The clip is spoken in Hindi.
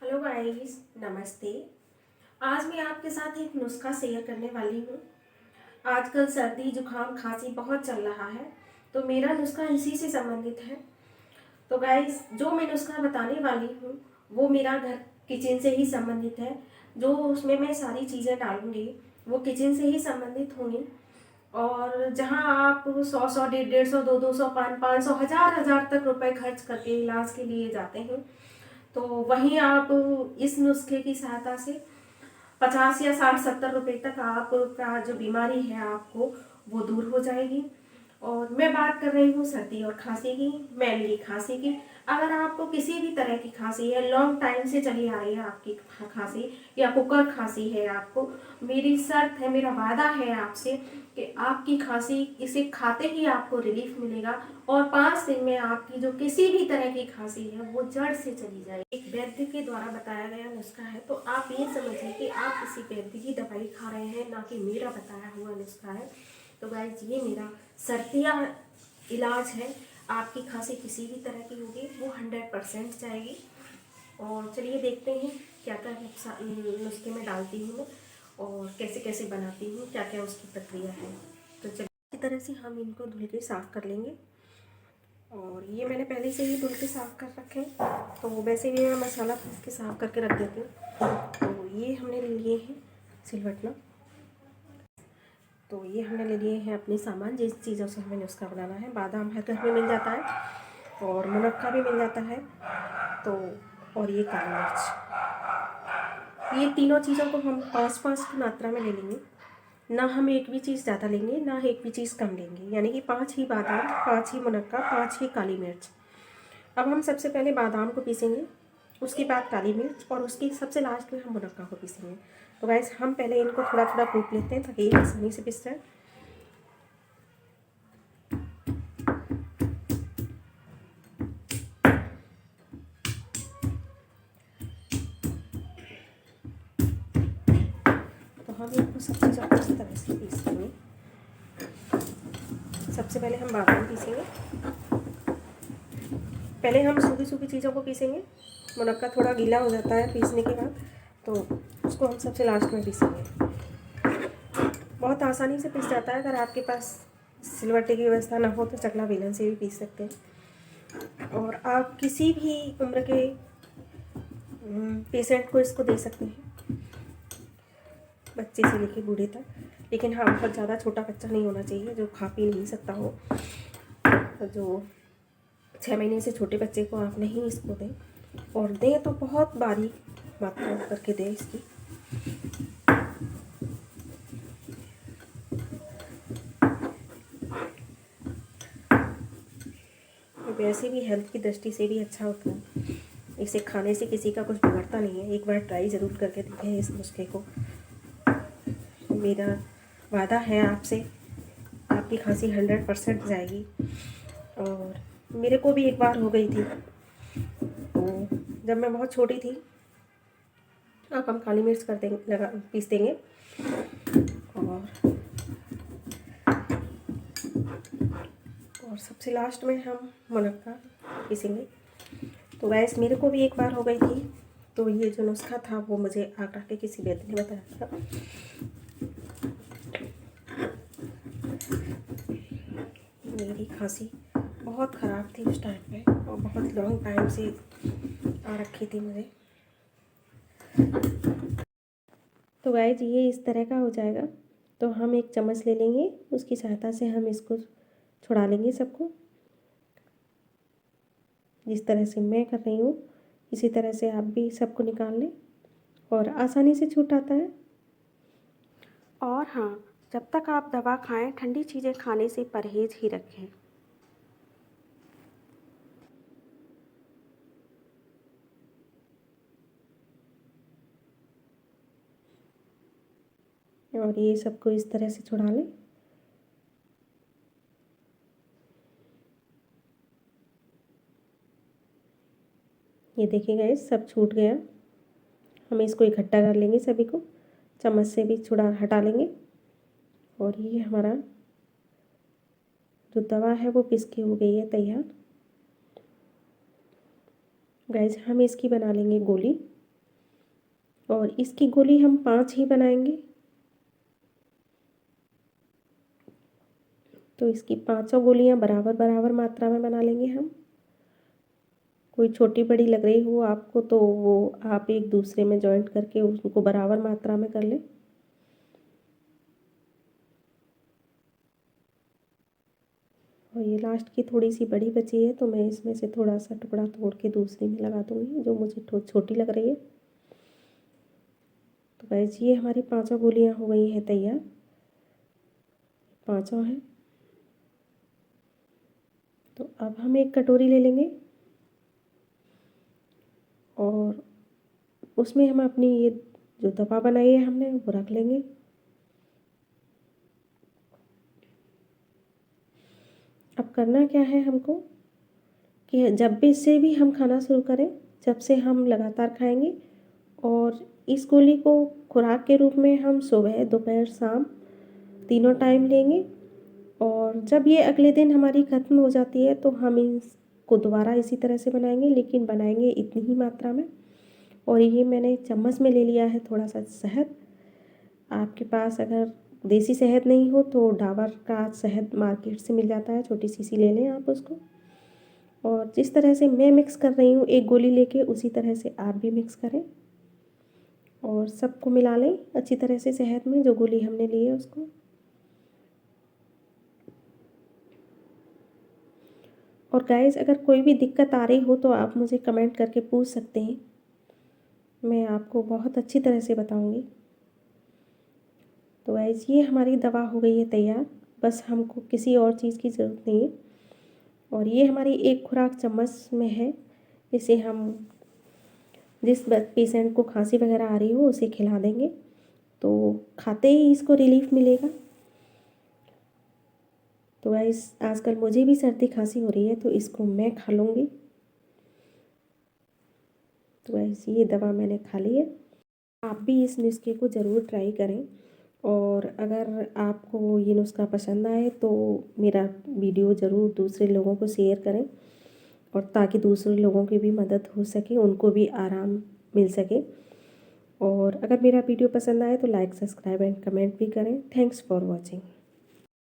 हेलो गाइस, नमस्ते। आज मैं आपके साथ एक नुस्खा शेयर करने वाली हूँ। आजकल सर्दी जुकाम खांसी बहुत चल रहा है, तो मेरा नुस्खा इसी से संबंधित है। तो गाइस, जो मैं नुस्खा बताने वाली हूँ वो मेरा घर किचन से ही संबंधित है। जो उसमें मैं सारी चीज़ें डालूँगी वो किचन से ही संबंधित होंगी। और जहाँ आप 100 150 200 500 1000 तक रुपए खर्च करके इलाज के लिए जाते हैं, तो वहीं आप इस नुस्खे की सहायता से 50 या 60 70 रुपए तक आपका जो बीमारी है आपको वो दूर हो जाएगी। और मैं बात कर रही हूँ सर्दी और खांसी की, मेनली खांसी की। अगर आपको किसी भी तरह की खांसी है, लॉन्ग टाइम से चली आ रही है आपकी खांसी, या कुकर खांसी है आपको, मेरी शर्त है, मेरा वादा है आपसे कि आपकी खांसी इसे खाते ही आपको रिलीफ मिलेगा और 5 दिन में आपकी जो किसी भी तरह की खांसी है वो जड़ से चली जाएगी। एक वैद्य के द्वारा बताया गया नुस्खा है, तो आप ये समझिए कि आप किसी वैद्य की दवाई खा रहे हैं, ना कि मेरा बताया हुआ नुस्खा है। तो गाइस, ये मेरा सर्दिया इलाज है। आपकी खांसी किसी भी तरह की होगी वो 100% जाएगी। और चलिए देखते हैं क्या क्या नुस्खे में डालती हूँ मैं और कैसे कैसे बनाती हूँ, क्या क्या उसकी प्रक्रिया है। तो चलिए, इसी तरह से हम इनको धुल के साफ़ कर लेंगे। और ये मैंने पहले से ही धुल के साफ़ कर रखे हैं, तो वैसे भी मैं मसाला पीस के साफ़ करके रख देती हूँ। तो ये हमने ले लिए हैं सिलवटना। तो ये हमने ले लिए हैं अपने सामान, जिस चीज़ों से हमें नुस्खा बनाना है। बादाम हर घर में मिल जाता है और मुनक्का भी मिल जाता है। तो और ये काली मिर्च, ये तीनों चीज़ों को हम 5-5 की मात्रा में ले लेंगे। ना हम एक भी चीज़ ज़्यादा लेंगे, ना एक भी चीज़ कम लेंगे, यानी कि 5 ही बादाम, 5 ही मुनक्का, 5 ही काली मिर्च। अब हम सबसे पहले बादाम को पीसेंगे, उसके बाद काली मिर्च, और उसकी सबसे लास्ट में हम मुनक्का को पीसेंगे। तो गाइस, हम पहले इनको थोड़ा थोड़ा कूट लेते हैं ताकि ये आसानी से पिस जाए। तो हम इनको सब चीज़ों को इस तरह से पीसेंगे। सबसे पहले हम बादाम पीसेंगे, पहले हम सूखी सूखी चीज़ों को पीसेंगे। मुनक्का थोड़ा गीला हो जाता है पीसने के बाद, तो उसको हम सबसे लास्ट में पीसेंगे। बहुत आसानी से पिस जाता है। अगर आपके पास सिलवट्टे की व्यवस्था ना हो तो चकला बेलन से भी पीस सकते हैं। और आप किसी भी उम्र के पेशेंट को इसको दे सकते हैं, बच्चे से लेकर बूढ़े तक। लेकिन हाँ, बहुत ज़्यादा छोटा बच्चा नहीं होना चाहिए जो खा पी नहीं सकता हो। जो 6 महीने से छोटे बच्चे को आप नहीं इसको दें, और दें तो बहुत बारीक मात्रा करके दें इसकी। वैसे भी हेल्थ की दृष्टि से भी अच्छा होता है। इसे खाने से किसी का कुछ बिगड़ता नहीं है। एक बार ट्राई ज़रूर करके देखें इस नुस्खे को। मेरा वादा है आपसे, आपकी खांसी 100% जाएगी। और मेरे को भी एक बार हो गई थी, तो जब मैं बहुत छोटी थी। अब हम काली मिर्च कर देंगे, पीस देंगे। और सबसे लास्ट में हम मुनक्का पीसेंगे। तो गैस, मेरे को भी एक बार हो गई थी, तो ये जो नुस्खा था वो मुझे आगरा के किसी वैद्य ने बताया था। मेरी खांसी बहुत ख़राब थी उस टाइम पे, और बहुत लॉन्ग टाइम से आ रखी थी मुझे। तो गाइस, ये इस तरह का हो जाएगा। तो हम एक चम्मच ले लेंगे, उसकी सहायता से हम इसको छुड़ा लेंगे सबको। जिस तरह से मैं कर रही हूँ इसी तरह से आप भी सबको निकाल लें, और आसानी से छूट आता है। और हाँ, जब तक आप दवा खाएं ठंडी चीज़ें खाने से परहेज़ ही रखें। और ये सबको इस तरह से छुड़ा लें। ये देखिए गाइस, सब छूट गया। हम इसको इकट्ठा कर लेंगे, सभी को चम्मच से भी छुड़ा हटा लेंगे। और ये हमारा जो दवा है वो पिस के हो गई है तैयार। गाइस, हम इसकी बना लेंगे गोली। और इसकी गोली हम 5 ही बनाएंगे। तो इसकी 5 गोलियां बराबर बराबर मात्रा में बना लेंगे हम। कोई छोटी बड़ी लग रही हो आपको तो वो आप एक दूसरे में जॉइंट करके उसको बराबर मात्रा में कर लें। और ये लास्ट की थोड़ी सी बड़ी बची है तो मैं इसमें से थोड़ा सा टुकड़ा तोड़ के दूसरी में लगा दूँगी जो मुझे छोटी लग रही है। तो गाइस ये हमारी 5 गोलियां हो गई हैं तैयार। 5 हैं। तो अब हम एक कटोरी ले लेंगे और उसमें हम अपनी ये जो दवा बनाई है हमने वो रख लेंगे। अब करना क्या है हमको कि जब भी से भी हम खाना शुरू करें, जब से हम लगातार खाएंगे और इस गोली को खुराक के रूप में हम सुबह दोपहर शाम तीनों टाइम लेंगे। और जब ये अगले दिन हमारी ख़त्म हो जाती है तो हम इसको दोबारा इसी तरह से बनाएंगे, लेकिन बनाएंगे इतनी ही मात्रा में। और ये मैंने चम्मच में ले लिया है थोड़ा सा शहद। आपके पास अगर देसी शहद नहीं हो तो डाबर का शहद मार्केट से मिल जाता है, छोटी सी ले लें आप उसको। और जिस तरह से मैं मिक्स कर रही हूँ एक गोली लेके, उसी तरह से आप भी मिक्स करें और सबको मिला लें अच्छी तरह से शहद में जो गोली हमने ली है उसको। और गाइस अगर कोई भी दिक्कत आ रही हो तो आप मुझे कमेंट करके पूछ सकते हैं, मैं आपको बहुत अच्छी तरह से बताऊंगी। तो गाइस ये हमारी दवा हो गई है तैयार, बस हमको किसी और चीज़ की ज़रूरत नहीं है। और ये हमारी एक खुराक चम्मच में है, इसे हम जिस पेशेंट को खांसी वगैरह आ रही हो उसे खिला देंगे तो खाते ही इसको रिलीफ मिलेगा। तो गाइस आजकल मुझे भी सर्दी खांसी हो रही है तो इसको मैं खा लूँगी। तो गाइस ये दवा मैंने खा ली है। आप भी इस नुस्खे को ज़रूर ट्राई करें और अगर आपको ये नुस्खा पसंद आए तो मेरा वीडियो ज़रूर दूसरे लोगों को शेयर करें और ताकि दूसरे लोगों की भी मदद हो सके, उनको भी आराम मिल सके। और अगर मेरा वीडियो पसंद आए तो लाइक सब्सक्राइब एंड कमेंट भी करें। Thanks for watching.